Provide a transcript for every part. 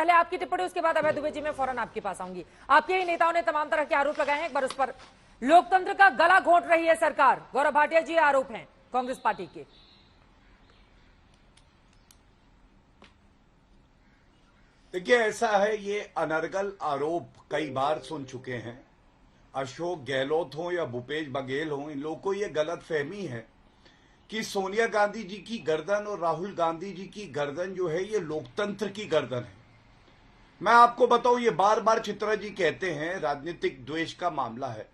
पहले आपकी टिप्पणी, उसके बाद अभय दुबे जी मैं फौरन आपके पास आऊंगी। आपके ही नेताओं ने तमाम तरह के आरोप लगाए हैं, एक बार उस पर। लोकतंत्र का गला घोंट रही है सरकार, गौरव भाटिया जी आरोप हैं कांग्रेस पार्टी के। देखिए, ऐसा है, ये अनर्गल आरोप कई बार सुन चुके हैं। अशोक गहलोत हो या भूपेश बघेल हो, इन लोगों को ये गलत फहमी है कि सोनिया गांधी जी की गर्दन और राहुल गांधी जी की गर्दन जो है ये लोकतंत्र की गर्दन है। मैं आपको बताऊं, ये बार बार चित्रा जी कहते हैं राजनीतिक द्वेष का मामला है।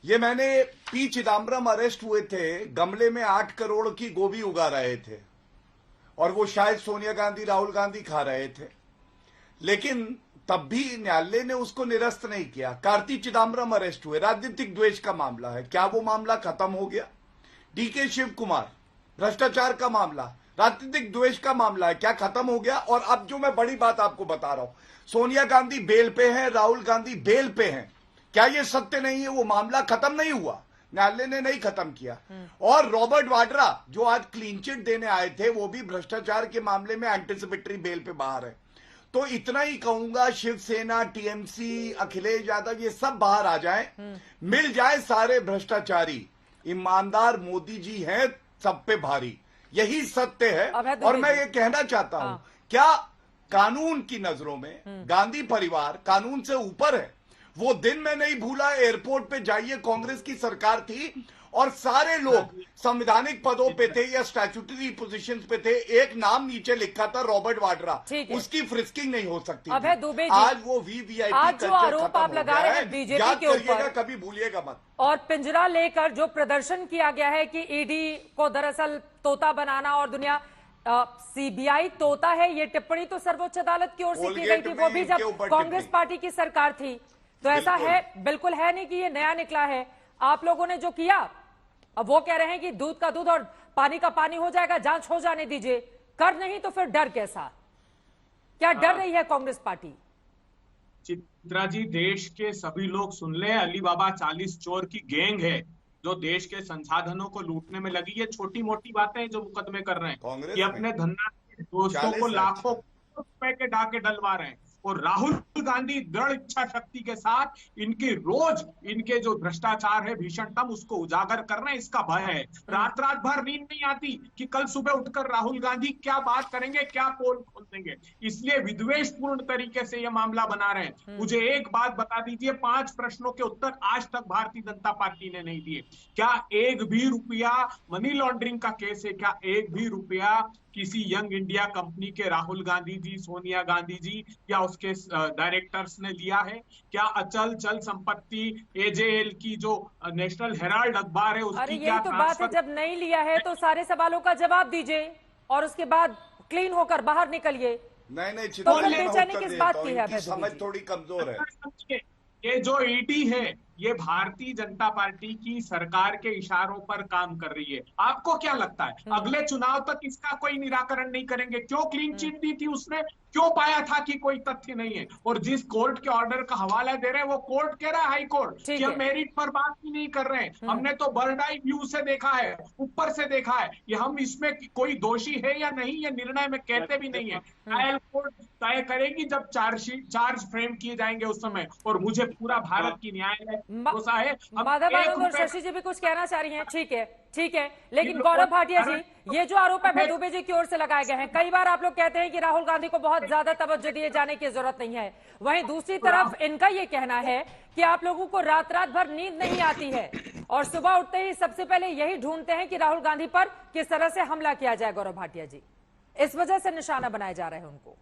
ये मैंने पी चिदम्बरम अरेस्ट हुए थे, गमले में 8 करोड़ की गोभी उगा रहे थे और वो शायद सोनिया गांधी राहुल गांधी खा रहे थे, लेकिन तब भी न्यायालय ने उसको निरस्त नहीं किया। कार्ति चिदम्बरम अरेस्ट हुए, राजनीतिक द्वेष का मामला है, क्या वो मामला खत्म हो गया? डीके शिव कुमार, भ्रष्टाचार का मामला, राजनीतिक द्वेष का मामला है, क्या खत्म हो गया? और अब जो मैं बड़ी बात आपको बता रहा हूं, सोनिया गांधी बेल पे हैं, राहुल गांधी बेल पे हैं, क्या ये सत्य नहीं है? वो मामला खत्म नहीं हुआ, न्यायालय ने नहीं खत्म किया। और रॉबर्ट वाड्रा जो आज क्लीन चिट देने आए थे, वो भी भ्रष्टाचार के मामले में एंटिसिपेटरी बेल पे बाहर है। तो इतना ही कहूंगा, शिवसेना, टीएमसी, अखिलेश यादव, ये सब बाहर आ जाएं, मिल जाए सारे भ्रष्टाचारी, ईमानदार मोदी जी हैं सब पे भारी, यही सत्य है। और मैं ये कहना चाहता हूं, क्या कानून की नजरों में गांधी परिवार कानून से ऊपर है? वो दिन मैं नहीं भूला, एयरपोर्ट पे जाइए, कांग्रेस की सरकार थी और सारे लोग संवैधानिक पदों पे थे या स्टैट्यूटरी पोजीशंस पे थे, एक नाम नीचे लिखा था रॉबर्ट वाड्रा, उसकी फ्रिस्किंग नहीं हो सकती। अभय दुबे जी, आज वो वीवीआईपी आज जो आरोप आप लगा रहे हैं बीजेपी के ऊपर, कभी भूलिएगा मत। और पिंजरा लेकर जो प्रदर्शन किया गया है कि ईडी को दरअसल तोता बनाना और दुनिया सीबीआई तोता है, ये टिप्पणी तो सर्वोच्च अदालत की ओर से की गई थी, वो भी जब कांग्रेस पार्टी की सरकार थी। तो ऐसा है, बिल्कुल है नहीं कि ये नया निकला है। आप लोगों ने जो किया, अब वो कह रहे हैं कि दूध का दूध और पानी का पानी हो जाएगा, जांच हो जाने दीजिए। कर नहीं तो फिर डर कैसा? क्या डर रही है कांग्रेस पार्टी? चित्रा जी, देश के सभी लोग सुन ले, अलीबाबा 40 चोर की गैंग है जो देश के संसाधनों को लूटने में लगी। ये छोटी मोटी बातें हैं जो मुकदमे कर रहे हैं, ये अपने धन्ना दोस्तों को लाखों रुपए के डाके डलवा रहे हैं। और राहुल गांधी दृढ़ इच्छा शक्ति के साथ इनकी रोज इनके जो भ्रष्टाचार है भीषणतम, उसको उजागर कर रहे हैं। इसका भय है, रात रात भर नींद नहीं आती कि कल सुबह उठकर राहुल गांधी क्या बात करेंगे, क्या पोल खोल देंगे, इसलिए विद्वेषपूर्ण तरीके से यह मामला बना रहे हैं। मुझे एक बात बता दीजिए, 5 प्रश्नों के उत्तर आज तक भारतीय जनता पार्टी ने नहीं दिए। क्या एक भी रुपया मनी लॉन्ड्रिंग का केस है? क्या एक भी रुपया किसी यंग इंडिया कंपनी के राहुल गांधी जी, सोनिया गांधी जी या उसके डायरेक्टर्स ने लिया है? क्या अचल चल संपत्ति एजेएल की जो नेशनल हेराल्ड अखबार है उसकी क्या यही तो बात है, जब नहीं लिया है तो सारे सवालों का जवाब दीजिए और उसके बाद क्लीन होकर बाहर निकलिए। नहीं, तो बेचैनी किस बात की है? समझ थोड़ी कमजोर है। ये जो ईडी है, ये भारतीय जनता पार्टी की सरकार के इशारों पर काम कर रही है। आपको क्या लगता है अगले चुनाव तक इसका कोई निराकरण नहीं करेंगे? क्यों क्लीन चिट दी थी उसने? क्यों पाया था कि कोई तथ्य नहीं है? और जिस कोर्ट के ऑर्डर का हवाला दे रहे हैं, वो कोर्ट कह रहा है, हाई कोर्ट, कि हम मेरिट पर बात ही नहीं कर रहे हैं, हमने तो बर्ड आई व्यू से देखा है, ऊपर से देखा है, ये हम इसमें कोई दोषी है या नहीं ये निर्णय में कहते भी नहीं है। ट्रायल कोर्ट तय करेगी जब चार्ज फ्रेम किए जाएंगे उस समय। और मुझे पूरा भारत की न्यायालय भरोसा है। माधव आनंद और शशि जी भी कुछ कहना चाह रही हैं। ठीक है, लेकिन गौरव भाटिया जी, ये जो आरोप है दुबे जी की ओर से लगाए गए हैं, कई बार आप लोग कहते हैं कि राहुल गांधी को बहुत ज्यादा तवज्जो दिए जाने की जरूरत नहीं है, वहीं दूसरी तरफ इनका ये कहना है कि आप लोगों को रात रात भर नींद नहीं आती है और सुबह उठते ही सबसे पहले यही ढूंढते हैं कि राहुल गांधी पर किस तरह से हमला किया जाए। गौरव भाटिया जी, इस वजह से निशाना बनाए जा रहे हैं उनको।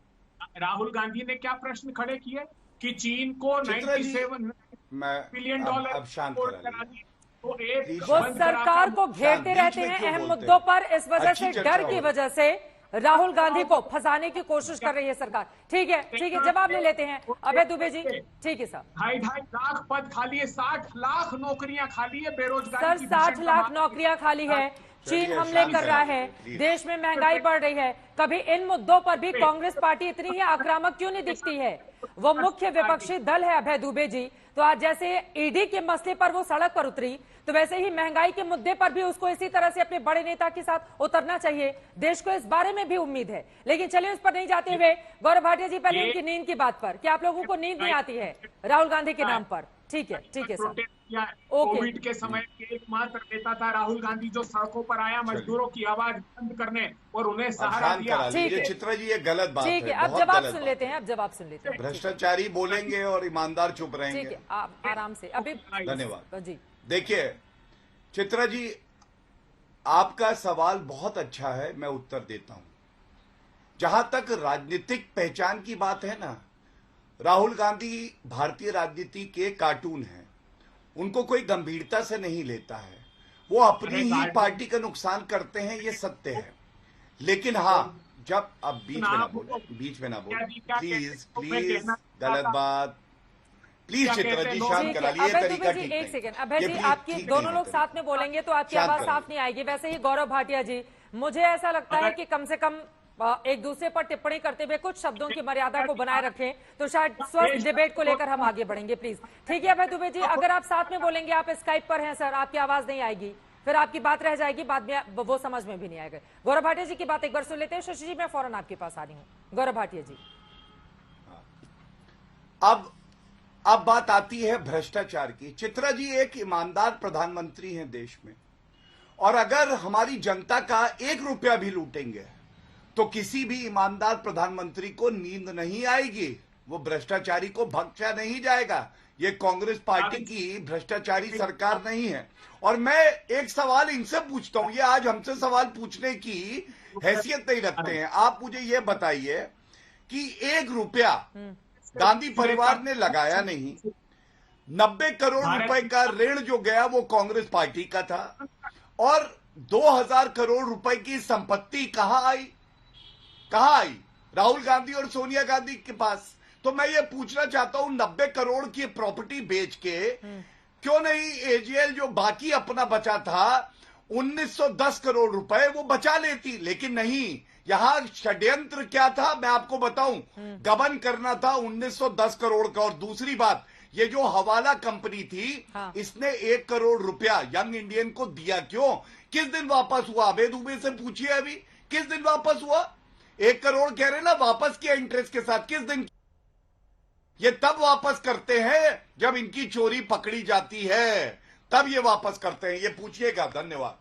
राहुल गांधी ने क्या प्रश्न खड़े किए कि चीन को 97 बिलियन डॉलर वो सरकार को घेरते रहते हैं अहम मुद्दों पर, इस वजह से डर की वजह से राहुल गांधी को फंसाने की कोशिश कर रही है सरकार। ठीक है, जवाब ले लेते हैं अभय दुबे जी। ठीक है सर, 2.5 लाख पद खाली है, 60 लाख नौकरियां खाली है, बेरोजगारी सर 60 लाख नौकरियां खाली है। चीन हमले कर रहा है, देश में महंगाई बढ़ रही है, कभी इन मुद्दों पर भी कांग्रेस पार्टी इतनी ही आक्रामक क्यों नहीं दिखती है? वो मुख्य विपक्षी दल है अभय दुबे जी, तो आज जैसे ईडी के मसले पर वो सड़क पर उतरी, तो वैसे ही महंगाई के मुद्दे पर भी उसको इसी तरह से अपने बड़े नेता के साथ उतरना चाहिए। देश को इस बारे में भी उम्मीद है। लेकिन चलिए उस पर नहीं जाते हुए गौरव भाटिया जी, पहले उनकी नींद की बात पर, क्या आप लोगों को नींद नहीं आती है राहुल गांधी के नाम पर? ठीक है सर, कोविड के समय एकमात्र नेता था राहुल गांधी जो सड़कों पर आया मजदूरों की आवाज बंद करने और उन्हें सहारा दिया। ये चित्रा जी ये गलत बात है। ठीक है, अब जवाब सुन लेते हैं, अब जवाब सुन लेते हैं। भ्रष्टाचारी बोलेंगे और ईमानदार चुप रहेंगे। ठीक है, आप आराम से अभी। धन्यवाद जी। देखिए चित्रा जी, आपका सवाल बहुत अच्छा है, मैं उत्तर देता हूं। जहां तक राजनीतिक पहचान की बात है ना, राहुल गांधी भारतीय राजनीति के कार्टून हैं, उनको कोई गंभीरता से नहीं लेता है, वो अपनी ही पार्टी का नुकसान करते हैं, ये सत्य है। लेकिन हाँ, जब अब बीच में ना बोले प्लीज गलत बात, प्लीज चित्रा जी शांत करा लिए तरीका ठीक है। एक सेकंड अभय जी, आपकी दोनों लोग साथ में बोलेंगे तो आपकी आवाज साफ नहीं आएगी। वैसे ही गौरव भाटिया जी, मुझे ऐसा लगता है कि कम से कम एक दूसरे पर टिप्पणी करते हुए कुछ शब्दों की मर्यादा को बनाए रखें, तो शायद स्वस्थ डिबेट को लेकर हम आगे बढ़ेंगे। प्लीज ठीक है अभय दुबे जी, अगर आप साथ में बोलेंगे, आप स्काइप पर हैं सर, आपकी आवाज नहीं आएगी, फिर आपकी बात रह जाएगी, बाद में वो समझ में भी नहीं आएगा। गौरव भाटिया जी की बात एक बार सुन लेते हैं। शशि जी, मैं फौरन आपके पास आ रही हूँ। गौरव भाटिया जी, अब बात आती है भ्रष्टाचार की। चित्रा जी एक ईमानदार प्रधानमंत्री हैं देश में, और अगर हमारी जनता का 1 रुपया भी लूटेंगे तो किसी भी ईमानदार प्रधानमंत्री को नींद नहीं आएगी, वो भ्रष्टाचारी को बख्शा नहीं जाएगा। ये कांग्रेस पार्टी की भ्रष्टाचारी सरकार नहीं है। और मैं एक सवाल इनसे पूछता हूं, ये आज हमसे सवाल पूछने की हैसियत नहीं रखते हैं। आप मुझे ये बताइए कि 1 रुपया गांधी परिवार ने लगाया नहीं, 90 करोड़ रुपए का ऋण जो गया वो कांग्रेस पार्टी का था, और 2000 करोड़ रुपए की संपत्ति कहां आई? राहुल गांधी और सोनिया गांधी के पास। तो मैं ये पूछना चाहता हूं, 90 करोड़ की प्रॉपर्टी बेच के क्यों नहीं एजीएल जो बाकी अपना बचा था 1910 करोड़ रुपए वो बचा लेती? लेकिन नहीं, यहां षड्यंत्र क्या था मैं आपको बताऊं, गबन करना था 1910 करोड़ का। और दूसरी बात, ये जो हवाला कंपनी थी, इसने 1 करोड़ रुपया यंग इंडियन को दिया क्यों? किस दिन वापस हुआ? अभय दुबे से पूछिए अभी, किस दिन वापस हुआ? 1 करोड़ कह रहे ना वापस किया इंटरेस्ट के साथ, किस दिन? ये तब वापस करते हैं जब इनकी चोरी पकड़ी जाती है, तब ये वापस करते हैं, ये पूछिएगा। धन्यवाद।